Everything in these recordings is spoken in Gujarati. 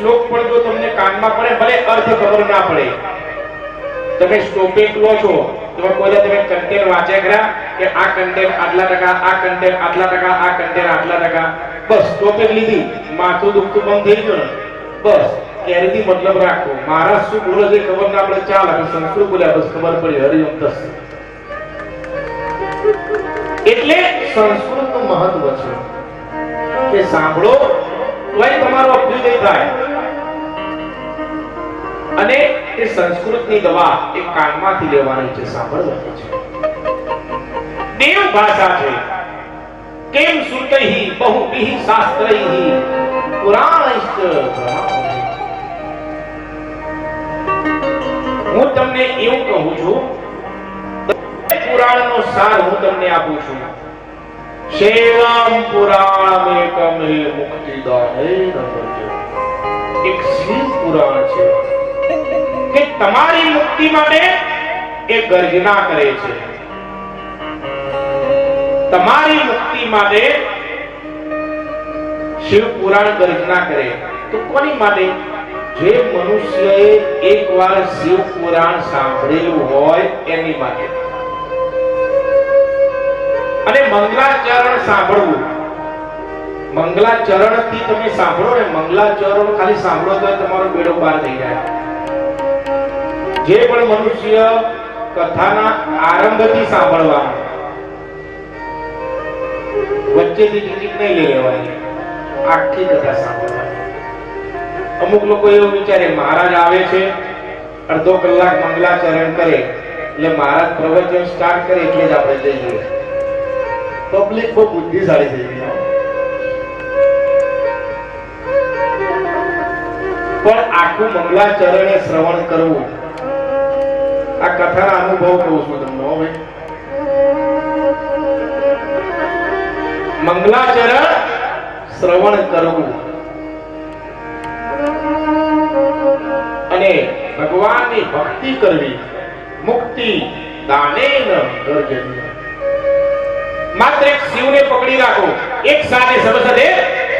શ્લોક પણ જો તમને કાનમાં પડે, ભલે અર્થ ખબર ના પડે, તમે સ્ટોપિક લો છો તો કોઈ તમે કન્ટેન્ટ વાંચ્યા કર્યા કે આ કન્ટેન્ટ આટલા ટકા, આ કન્ટેન્ટ આટલા ટકા, આ કન્ટેન્ટ આટલા ટકા, બસ સ્ટોપિક લીધી, માથું દુખતું બંધ થઈ ગયું ને, બસ એનાથી મતલબ રાખો. મારા શું બોલે છે ખબર ના પડે, ચાલ આપણે સંસ્કૃત બોલ્યા બસ ખબર પડી, હરિઓમ તસ્. એટલે સંસ્કૃતનું મહત્વ છે કે સાંભળો તોય તમારો અભ્યુદય થાય. અને એ સંસ્કૃતની દવા એ કાનમાંથી લેવાની છે, સાંભળવાની છે. દેવ ભાષા છે. કેમ સુતૈ બહુભિઃ શાસ્ત્રૈઃ પુરાણૈશ્ચ પ્રમાણૈઃ. હું તમને એવું કહું છું, પુરાણનો સાર હું તમને આપું છું. શૈવમ પુરાણમેકમ હે મુક્તિદાને નમઃ. એક શિવ પુરાણ છે કે તમારી મુક્તિ માટે એ ગર્જના કરે છે. તમારી મુક્તિ માટે શિવ પુરાણ ગર્જના કરે. તો કોની માટે? જે મનુષ્યએ એકવાર શિવ પુરાણ સાંભળેલું હોય એની માટે. અને મંગલાચરણ સાંભળવું, મંગલાચરણ થી તમે સાંભળો ને, મંગલાચરણ ખાલી સાંભળો તો તમારો બેડો પાર થઈ જાય. જે પણ મનુષ્ય કથાના આરંભથી સાંભળવાનું, વચ્ચેથી ટિકિટ નહીં લઈ લેવાની, આખી કથા સાંભળવાની. અમુક લોકો એવું વિચારે મહારાજ આવે છે, અડધો કલાક મંગલાચરણ કરે એટલે મહારાજ પ્રવચન સ્ટાર્ટ કરે એટલે જ આપણે જઈએ. પબ્લિક બહુ બુદ્ધિશાળી થઈ ગઈ, પણ આખું મંગલાચરણ એ શ્રવણ કરવું. આ કથાના અનુભવ કહું છું તમને. હવે મંગલાચરણ શ્રવણ કરવું અને ભગવાનની ભક્તિ કરવી. મુક્તિ દાનેન ગર્જનીય. માત્ર એક શિવને પકડી રાખો, એક સાથે સબ સાથે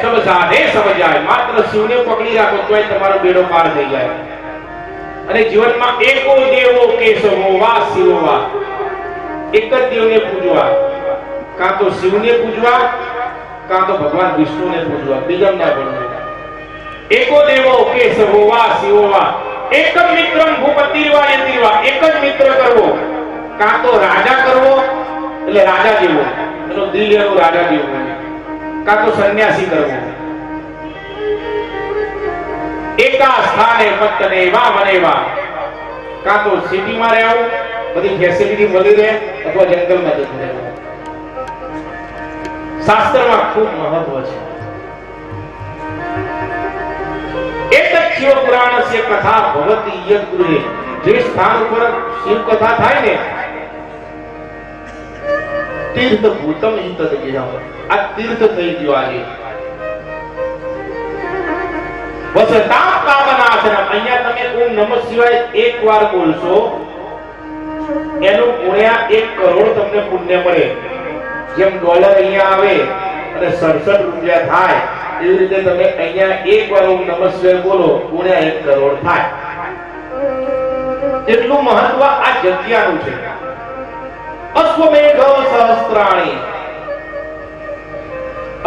સબ સાથે સબ જાય. માત્ર શિવને પકડી રાખો તોય તમારો બેડો પાર થઈ જાય. અને જીવનમાં એકો દેવો કેશવો વા શિવો વા. એક જ દેવને પૂજવા, કાં તો શિવને પૂજવા, કાં તો ભગવાન વિષ્ણુને પૂજવા, બીજા ના બનવું. એકો દેવો કેશવો વા શિવો વા. એકમ મિત્રમ ભૂપતિર્વા યતિર્વા. એક જ મિત્ર કરવો, કાં તો રાજા કરવો એટલે રાજા જેવો, એનો દિલ એનો રાજા જેવો, કાં તો સંન્યાસી કરવો. એકા સ્થાને પત્તને વા વનેવા. કાં તો સિટીમાં રહેવું, બધી ફેસિલિટી મળી રહે, અથવા જંગલમાં જતું રહેવું. શાસ્ત્રમાં ખૂબ મહત્વ છે. એક શિવ પુરાણસ્ય કથા ભવતી યદ ગૃહે. જે સ્થાન ઉપર શિવ કથા થાય ને, તીર્થ ભૂતમ હિ તદ ગેહમ. આ તીર્થ થઈ ગયો. આજે વસતા કામનાશનમ. અહીંયા તમે ઓમ નમઃ શિવાય એકવાર બોલશો, એનું ગુણ્યા 1 કરોડ તમને પુણ્ય મળે. જેમ ડોલર અહીંયા આવે અને 67 રૂપિયા થાય, એવી રીતે તમે અહીંયા એકવાર ઓમ નમઃ શિવાય બોલો, ગુણ્યા 1 કરોડ થાય. એટલું મહત્વ આ જગ્યાનું છે. અશ્વમેઘ સહસ્ત્રાણી.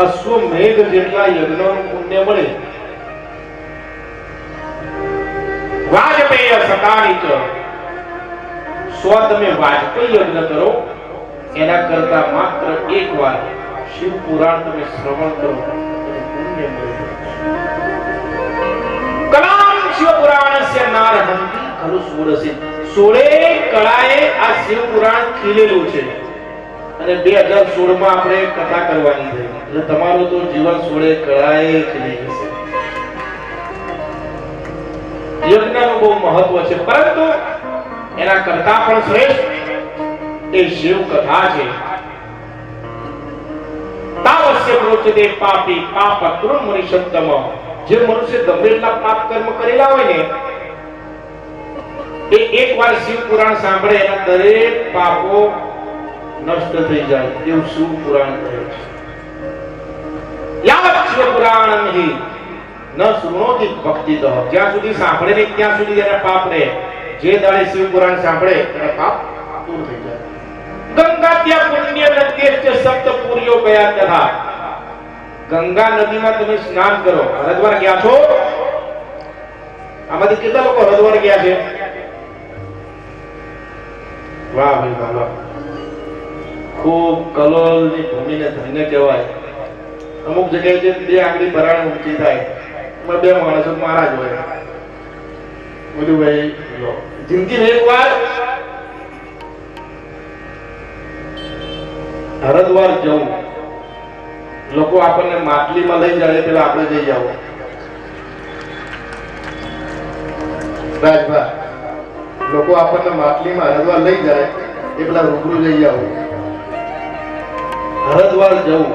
અશ્વમેઘ જેટલા યજ્ઞનું પુણ્ય મળે. વાજપેય શતાની ચ. 100 તમે વાજપેયી યજ્ઞ કરો, એના કરતા માત્ર એકવાર શિવ પુરાણ તમે શ્રવણ કરો, પુણ્ય મળે. કલામ શિવ પુરાણસ્ય નારહંતિ ખલુ સોળસી. 16 કળાએ આ શિવ પુરાણ ખીલેલું છે. અને 2016 માં આપણે કથા કરવાની છે, એટલે તમારું તો જીવન 16 કળાએ ખીલી જશે. યજ્ઞનું બહુ મહત્વ છે, પરંતુ એના કરતા પણ શ્રેષ્ઠ એ શિવ કથા છે. તાવસ્ય પ્રોચતે પાપી પાપકૃમ મુનિષત્તમ. જે મનુષ્ય ગમે એટલા પાપ કર્મ કરેલા હોય ને, એ એકવાર શિવ પુરાણ સાંભળે, એના દરેક પાપો નષ્ટ થઈ જાય. એવું શિવ પુરાણ કહે છે. યાવત શિવ પુરાણમ હિ ન શૃણોતિ ભક્તિતઃ, જ્યાં સુધી સાંભળે નહીં ત્યાં સુધી એને પાપ રહે. જે દાડે શિવ પુરાણ સાંભળે એને પાપ દૂર થઈ જાય. ગંગાત્યા પુણ્ય નદ્યશ્ચ સપ્ત પુર્યો ગયા તથા, ગંગા નદીમાં તમે સ્નાન કરો. હરિદ્વાર ગયા છો? આમાંથી કેટલા લોકો હરિદ્વાર ગયા છે? વાહ ભાઈ વાહ. ખૂબ કલોલની ભૂમિને ધન્ય કહેવાય. અમુક જગ્યાએ જે બે આંગળી પરાણે ઊંચી થાય એમાં બે માણસો મહારાજ હોય. બધું ભાઈ જિંદગી એક વાર હરિદ્વાર જવું. લોકો આપણને માટલીમાં લઈ જાય પેલા આપણે જઈ જાવ. રાજભા લોકો આપણને માટલીમાં હરિદ્વાર લઈ જાય એ પેલા રૂબરૂ જઈ જાવ. હરિદ્વાર જવું,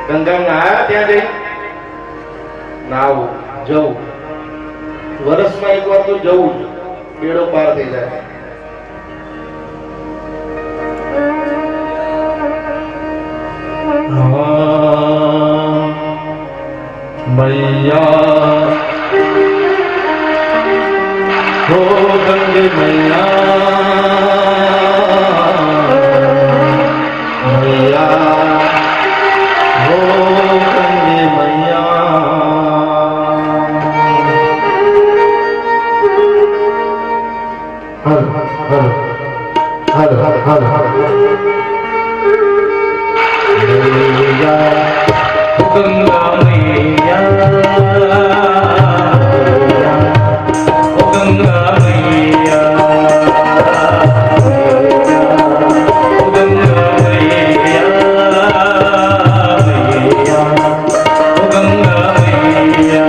ગંગામાં આવ્યા ત્યાં જઈ નાવું જવું. વર્ષમાં એક વાર તો જવું જ, બેડો પાર થઈ જાય. मैया हो गंगे मैया हो गंगे मैया हर हर हर हर हर हर गंगा मैया ओ गंगा मैया ओ गंगा मैया मैया ओ गंगा मैया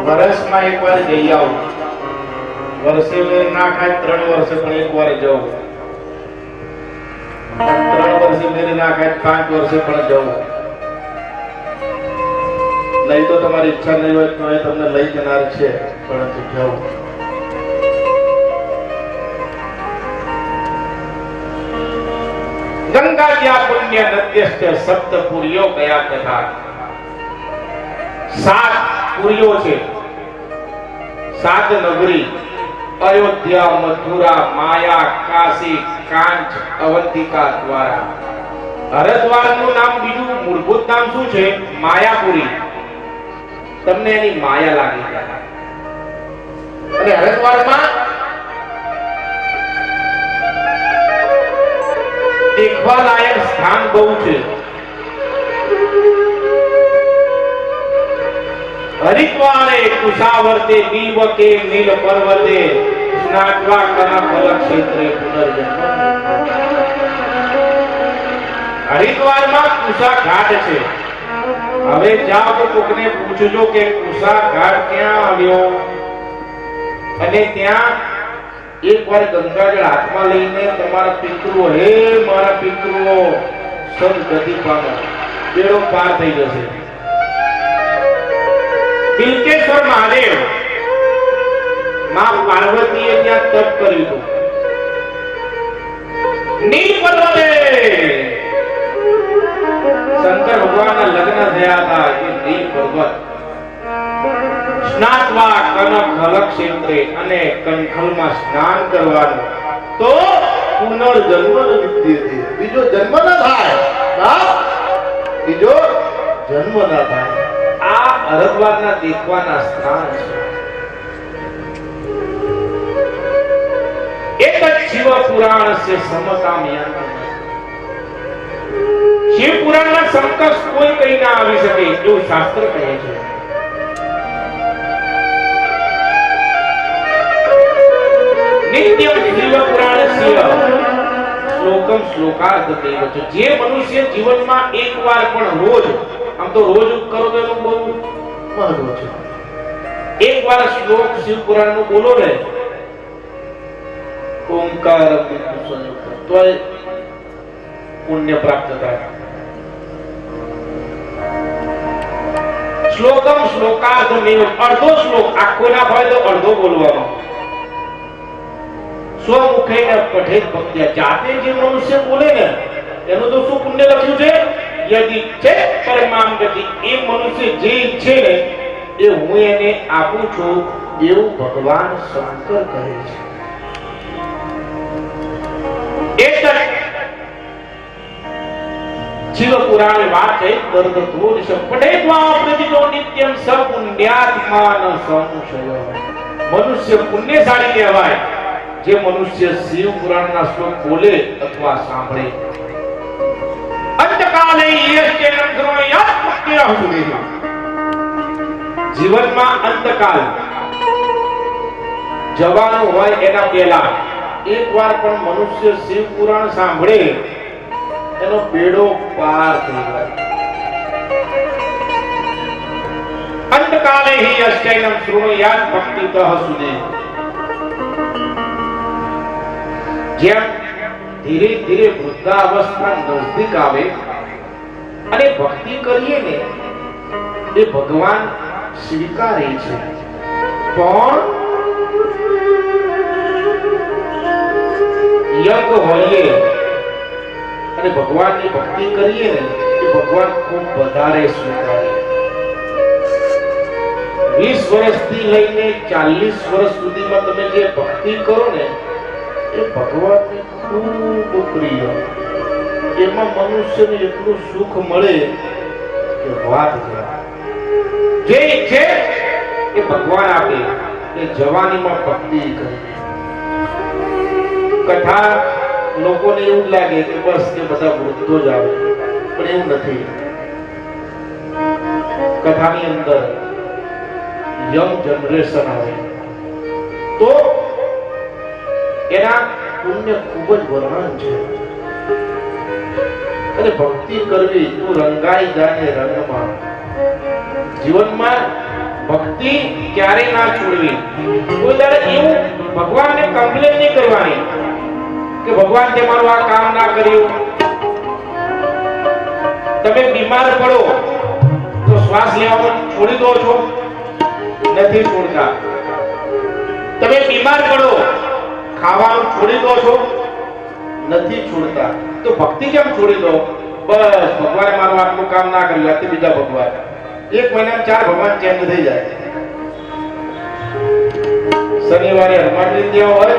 વર્ષમાં એક વાર જઈ આવું. વર્ષે ના ખાય 3 વર્ષે પણ એક વાર જવું. 3 વર્ષે મેરે ના ખાય 5 વર્ષે પણ જવું. નહીં તો તમારી ઈચ્છા નહીં હોય તો એ તમને લઈ જનાર છે, પરંતુ જવું. ગંગા જ્યાં પુણ્ય નદ્યશ્ચ સપ્ત પુર્યો ગયા તથા, 7 પુરીઓ છે, 7 નગરી: અયોધ્યા, મથુરા, માયા, કાશી, કાંચ, અવંતિકા, દ્વારા. હરિદ્વારનું નામ, બીજું મૂળભૂત નામ શું છે? માયાપુરી. તમને એની માયા લાગી જાય. અને હરિદ્વારમાં દેખવા લાયક સ્થાન બહુ છે. હરિદ્વારે કુશાવર્તે દીવકે નીલ પર્વતે સ્નાત્વા કનકલ ક્ષેત્રે પુનર્જન્મ. હરિદ્વારમાં કુશા ઘાટ છે. હવે જાઓ તો કોકને પૂછજો કે કુશા ઘાટ ક્યાં આવ્યો, અને ત્યાં એકવાર ગંગાજળ હાથમાં લઈને તમારા પિતૃઓ, હે મારા પિતૃઓ સદગતિ પામો, બેડો પાર થઈ જશે. બિલકેશ્વર મહાદેવ માં પાર્વતીએ ત્યાં તપ કર્યું હતું. નીલ પર્વતે શંકર ભગવાનના લગ્ન થયા હતા. એ નીલ પર્વત સ્નાત્વા કનકલ ક્ષેત્રે, અને કંખલમાં સ્નાન કરવાનું, તો પુનર્જન્મ વિદ્યતે, બીજો જન્મ ન થાય. બીજો જન્મ ન થાય. આ હરિદ્વારના દેખવાના સ્થાન છે. એક જ શિવ પુરાણ સે સમકામ્યા. શિવ પુરાણના સમકક્ષ કોઈ કઈ ના આવી શકે એવું શાસ્ત્ર કહે છે. નિત્યમ શિવ પુરાણસ્ય શ્લોકમ શ્લોકાર્ધ દેવ. જે મનુષ્ય જીવનમાં એકવાર પણ રોજ, આમ તો રોજ કરો તો એનું બહુ મહત્વ છે, એકવાર શ્લોક શિવ પુરાણનો બોલો ને, ઓમકાર તો પુણ્ય પ્રાપ્ત થાય. શ્લોકમ શ્લોકાર્ધ દેવ. અડધો શ્લોક આખો ના હોય તો અડધો બોલવાનો. સ્વમુખેન પઠેત ભક્ત્યા. જાતે જે મનુષ્ય બોલે ને એનું તો શું પુણ્ય લખ્યું છે? યદિ છે પરમામ ગતિ. એ મનુષ્ય જે ઈચ્છે ને એ હું એને આપું છું, એવું ભગવાન શંકર કહે છે. એક શિવ પુરાણ વાત છે. દર્દ દોષ પઠેત્વા પ્રતિતો નિત્યમ સપુણ્યાત્માન સંશય. મનુષ્ય પુણ્યશાળી કહેવાય જે મનુષ્ય શિવ પુરાણના શ્લોક બોલે અથવા સાંભળે. અંતકાલે યશ્ચેનં ધ્રુવયાત મુક્તિરઃ સુદેહ. જીવનમાં અંતકાલ જવાનું હોય એના પહેલા એકવાર પણ મનુષ્ય શિવ પુરાણ સાંભળે એનો બેડો પાર થઈ જાય. અંતકાલે હિ યશ્ચેનં ધ્રુવયાત ભક્તિતઃ સુદેહ. જેમ ધીરે ધીરે વૃદ્ધાવસ્થા નજદીક આવે અને ભક્તિ કરીએ ને એ ભગવાન સ્વીકારે છે. પણ યંગ હોઈએ અને ભગવાનની ભક્તિ કરીએ ને એ ભગવાન ખૂબ વધારે સ્વીકારે. 20 વર્ષથી લઈને 40 વર્ષ સુધીમાં તમે જે ભક્તિ કરો ને એ ભગવાનને ખૂબ પ્રિય. એમાં મનુષ્યને એટલું સુખ મળે કે વાત છે. જે ઈચ્છે એ ભગવાન આપે. એ જવાનીમાં ભક્તિ કરી. કથા લોકોને એવું લાગે કે બસ કે બધા વૃદ્ધો જ આવે, પણ એવું નથી. કથાની અંદર યંગ જનરેશન આવે તો એના પુણ્ય ખૂબ જ વર્ણન છે. અને ભક્તિ કરવી તો રંગાઈ જાય રંગમાં. જીવનમાં ભક્તિ ક્યારે ના છોડવી. કોઈ દાડે એવું ભગવાનને કમ્પ્લેન નહીં કરવાની કે ભગવાન તે મારું આ કામ ના કર્યું. તમે બીમાર પડો તો શ્વાસ લેવાનું છોડી દો છો? નથી છોડતા. તમે બીમાર પડો ખાવાનું છોડી દો છો? નથી છોડતા. તો ભક્તિ કેમ છોડી દો? બસ ભગવાને મારું આટલું કામ ના કર્યું, આથી બીજા ભગવાન. 1 મહિનામાં 4 ભગવાન ચેન્જ થઈ જાય. શનિવારે હનુમાનજી દેવા હોય,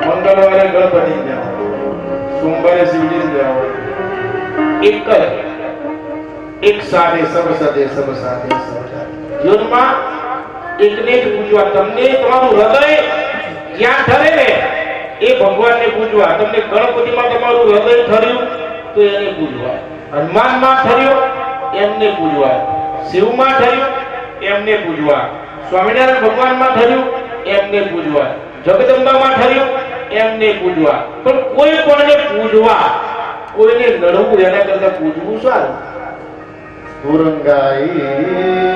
મંગળવારે ગણપતિ દેવા હોય, સોમવારે શિવજી દેવા હોય. એક સાથે સબ સાથે સબ સાથે સબ સાથે. જીવનમાં એકને જ પૂજવા. તમને તમારું હૃદય જ્યાં ઠરે ને એ ભગવાનને પૂજવા. તમને ગણપતિમાં તમારું હૃદય ઠર્યું તો એને પૂજવા. હનુમાનમાં ઠર્યો એમને પૂજવા. શિવમાં ઠર્યું એમને પૂજવા. સ્વામિનારાયણ ભગવાનમાં ઠર્યું એમને પૂજવા. જગદંબામાં ઠર્યું એમને પૂજવા. પણ કોઈ પણને પૂજવા, કોઈને નડવું એના કરતા પૂજવું સારું. તુરંગાઈ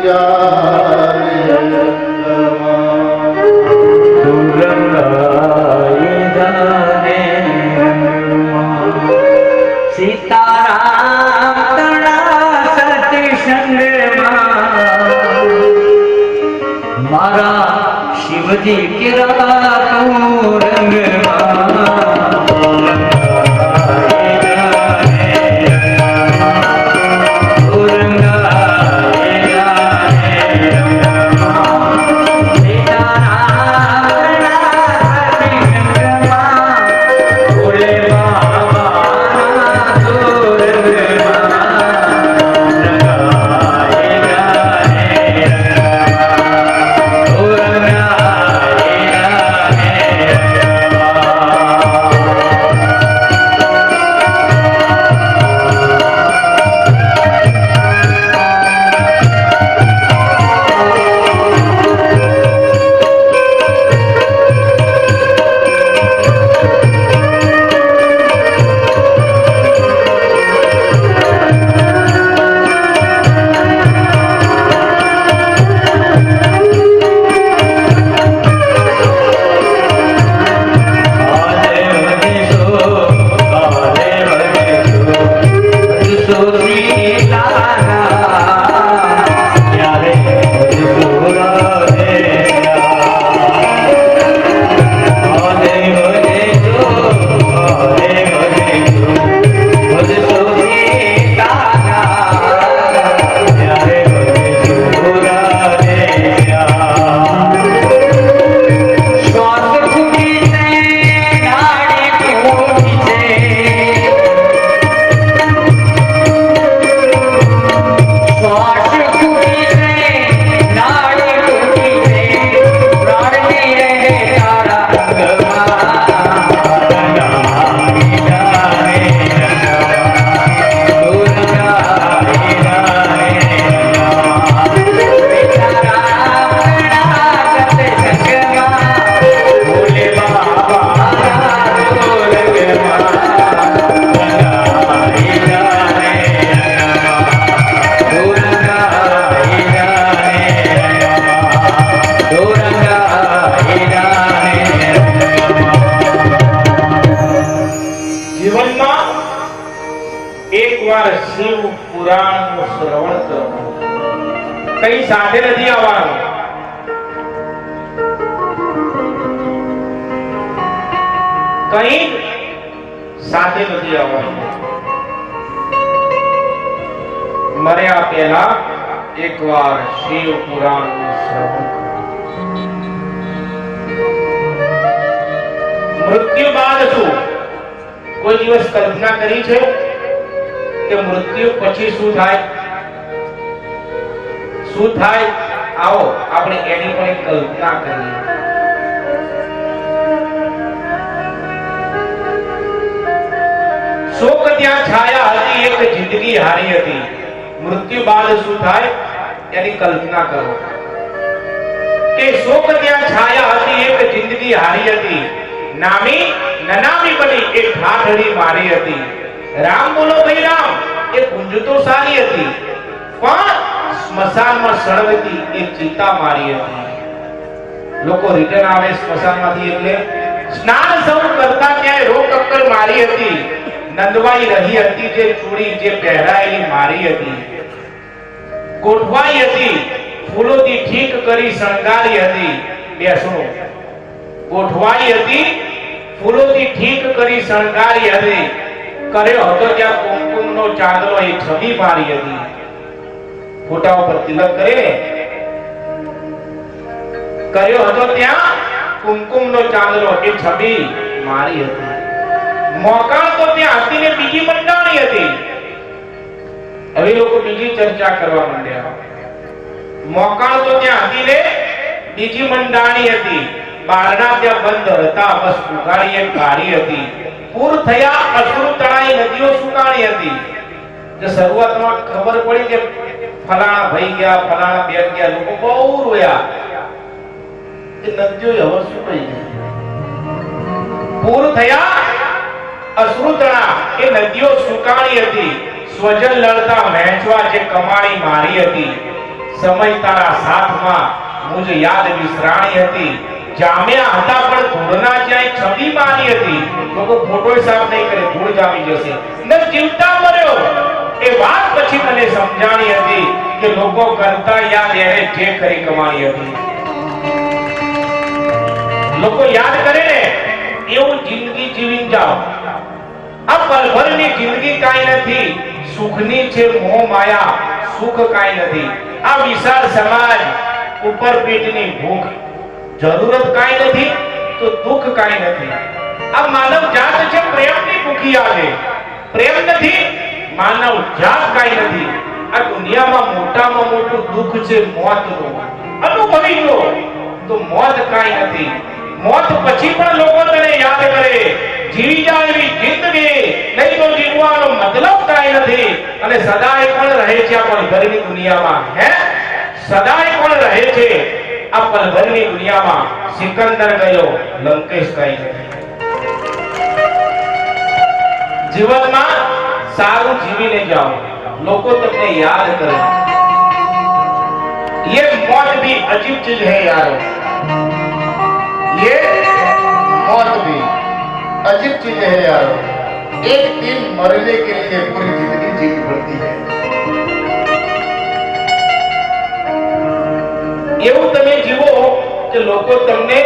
જાય સીતારામ તણા સત્સંગમાં મારા શિવજી કિરા રંગમાં શિવ પુરાણનું શ્રવણ કરવું. કઈ સાથે નથી આવવાનું. કઈ સાથે નથી આવવાનું. મર્યા પહેલા એકવાર શિવ પુરાણનું શ્રવણ કરવું. મૃત્યુ બાદ શું? કોઈ દિવસ કલ્પના કરી છે કે મૃત્યુ પછી શું થાય? શું થાય? આવો આપણે એની પણ એક કલ્પના કરીએ. શોક ત્યાં છાયા હતી, એક જિંદગી હારી હતી. મૃત્યુ બાદ શું થાય એની કલ્પના કરો કે શોક ત્યાં છાયા હતી, એક જિંદગી હારી હતી. નામી નનામી બની એક ઠાઠડી મારી હતી. રામ બોલો ભાઈ રામ, એ કુંજ તો સારી હતી, પણ સ્મશાનમાં સળગતી એક ચિતા મારી હતી. લોકો રિટર્ન આવે સ્મશાનમાંથી એટલે સ્નાન સૌ કરતા ક્યાંય રોક અક્કર મારી હતી. નંદવાઈ રહી હતી જે ચૂડી, જે પહેરાયેલી મારી હતી. ગોઠવાઈ હતી ફૂલોથી ઠીક કરી શણગારી હતી. બેસણો ગોઠવાઈ હતી ફૂલોથી ઠીક કરી શણગારી હતી. કર્યો હતો ત્યાં કુમકુમનો ચાંદલો, એ છબી મારી હતી. ફોટા ઉપર તિલક કરે, કર્યો હતો ત્યાં કુમકુમનો ચાંદલો, એ છબી મારી હતી. મોકાણ તો ત્યાં હતી ને બીજી મંડાણી હતી. હવે લોકો બીજી ચર્ચા કરવા માંડ્યા. મોકાણ તો ત્યાં હતી ને બીજી મંડાણી હતી, બારણા ત્યાં બંધ હતા, બસ ઉઘાડીએ કાઢી હતી. પૂર થયા, અસુર તણાઈ, નદીઓ સુકાણી હતી. જે શરૂઆતમાં ખબર પડી કે ફલાણા ભાઈ ગયા, ફલાણા બેન ગયા, લોકો બહુ રોયા કે નદીઓ હવે સુકાઈ ગઈ. પૂર થયા, અસુર તણા, એ નદીઓ સુકાણી હતી. સ્વજન લડતા વહેંચવા જે કમાણી મારી હતી. સમય તારા સાથમાં મુજ યાદ વિસરાણી હતી. જામ્યા હતા પણ ધૂળના જ્યાં છબી મારી હતી. લોકો ફોટો સાફ નહીં કરે, ધૂળ જામી જશે. ન જીવતા મર્યો એ વાત પછી મને સમજાણી હતી કે લોકો કરતા યાદ એને જે ખરી કમાણી હતી. લોકો યાદ કરે ને એવું જિંદગી જીવી જાઓ. આ પલભરની જિંદગી કાઈ નથી. સુખની છે મોહ માયા, સુખ કાઈ નથી. આ વિશાળ સમાજ, ઉપર પેટની ભૂખ, જરૂરત કાઈ નથી તો દુઃખ કાઈ નથી. આ માનવ જાત છે પ્રેમની ભૂખિયા છે. પ્રેમ નથી, માનવ જાત કાઈ નથી. આ દુનિયામાં મોટામાં મોટું દુઃખ છે મોતનું. અનુભવી લો તો મોત કાઈ નથી. મોત પછી પણ લોકો તને યાદ કરે. જીવી જાય એવી જિંદગી, નહીં તો જીવવાનો મતલબ કાઈ નથી. અને સદાય પણ રહે છે આ પલભરની દુનિયામાં. હે, સદાય પણ રહે છે આ પલભરની દુનિયામાં. સિકંદર ગયો, લંકેશ કાઈ નથી. જીવનમાં સારું જીવીને જાઓ, લોકો તમને યાદ કરે. ये मौत भी अजीब चीज है यारो, ये मौत भी अजीब चीज है यारो। एक दिन मरने के लिए पूरी जिंदगी जीनी पड़ती है। એવું તમે જીવો કે લોકો તમને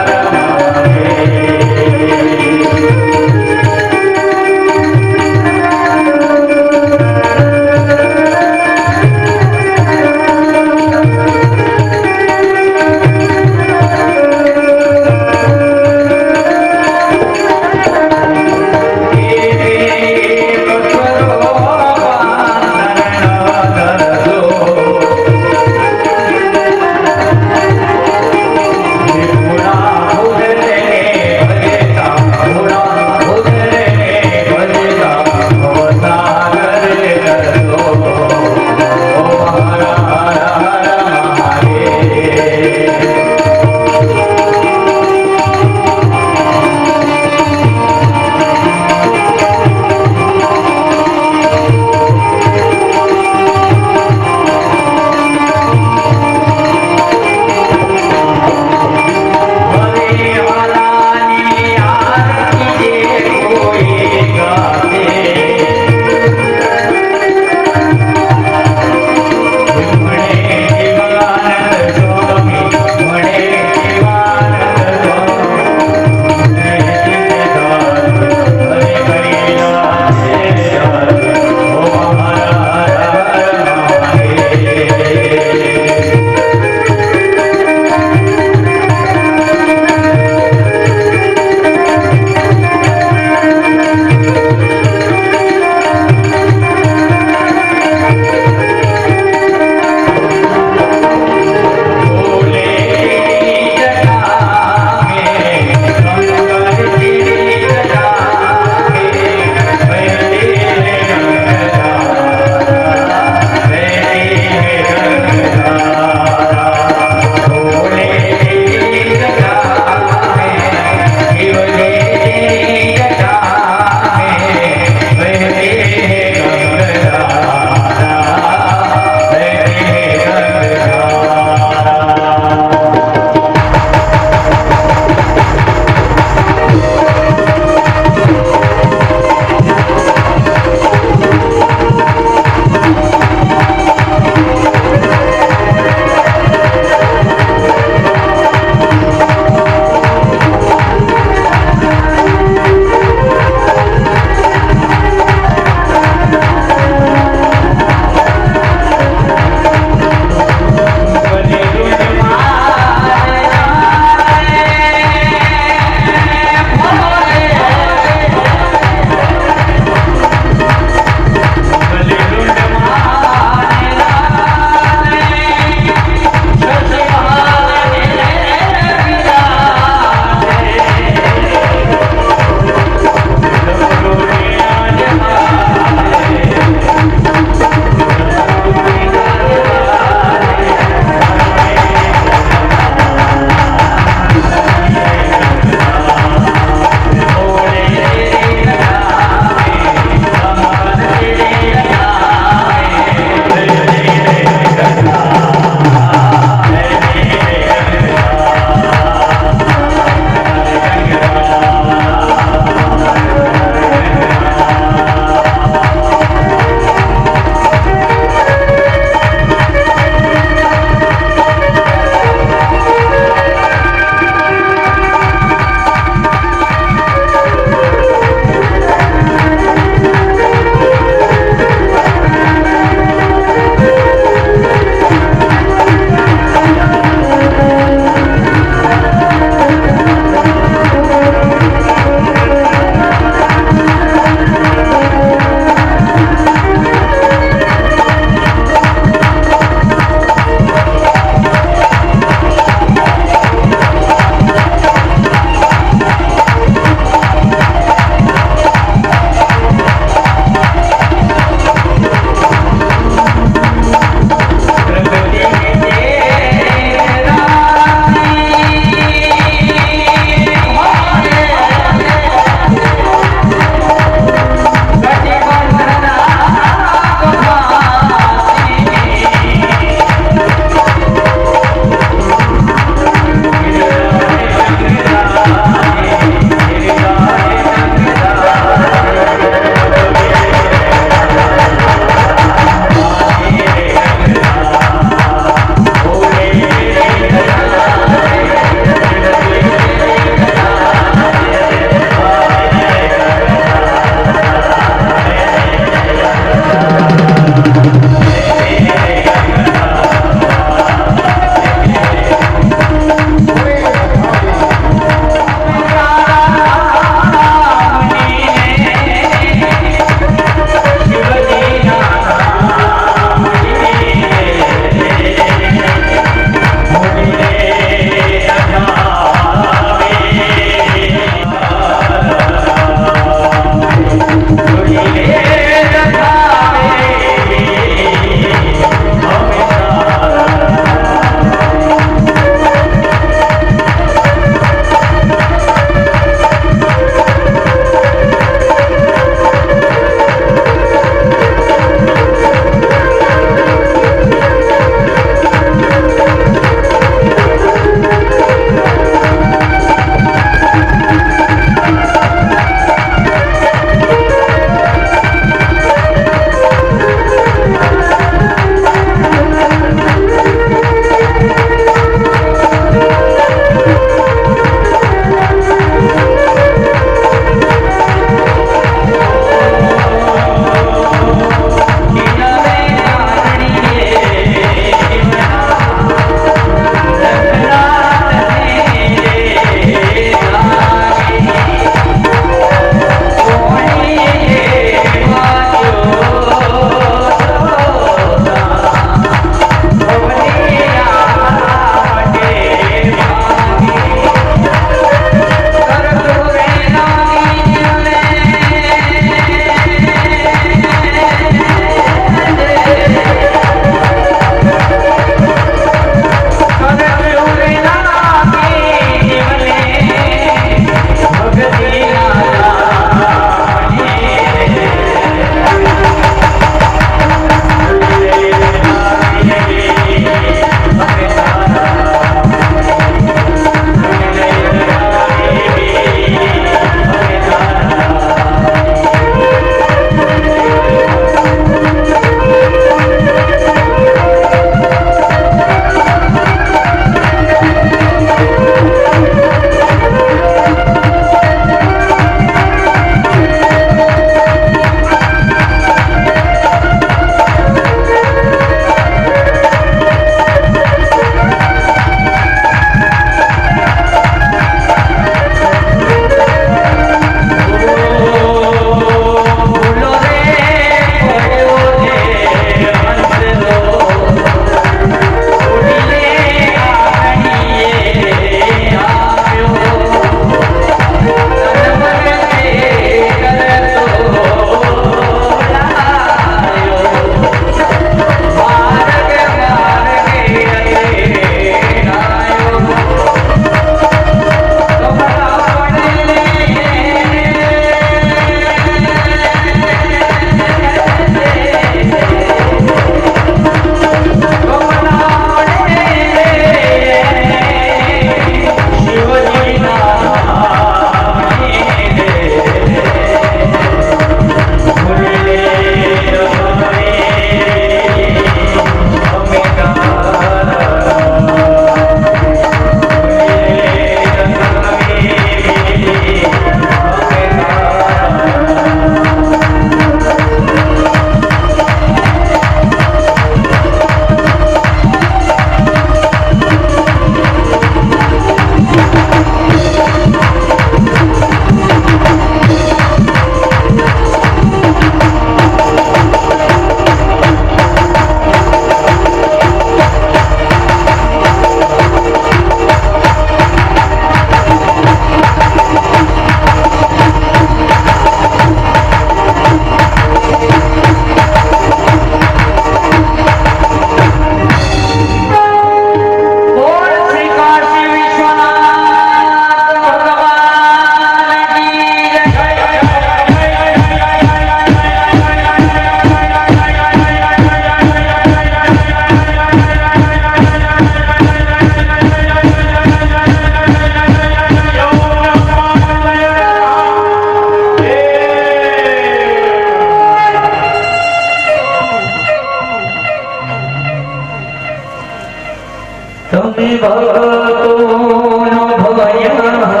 તમે ભક્તોનો ભય હરનાર,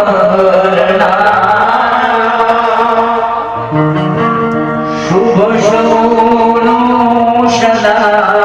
શુભ સૌનો સદા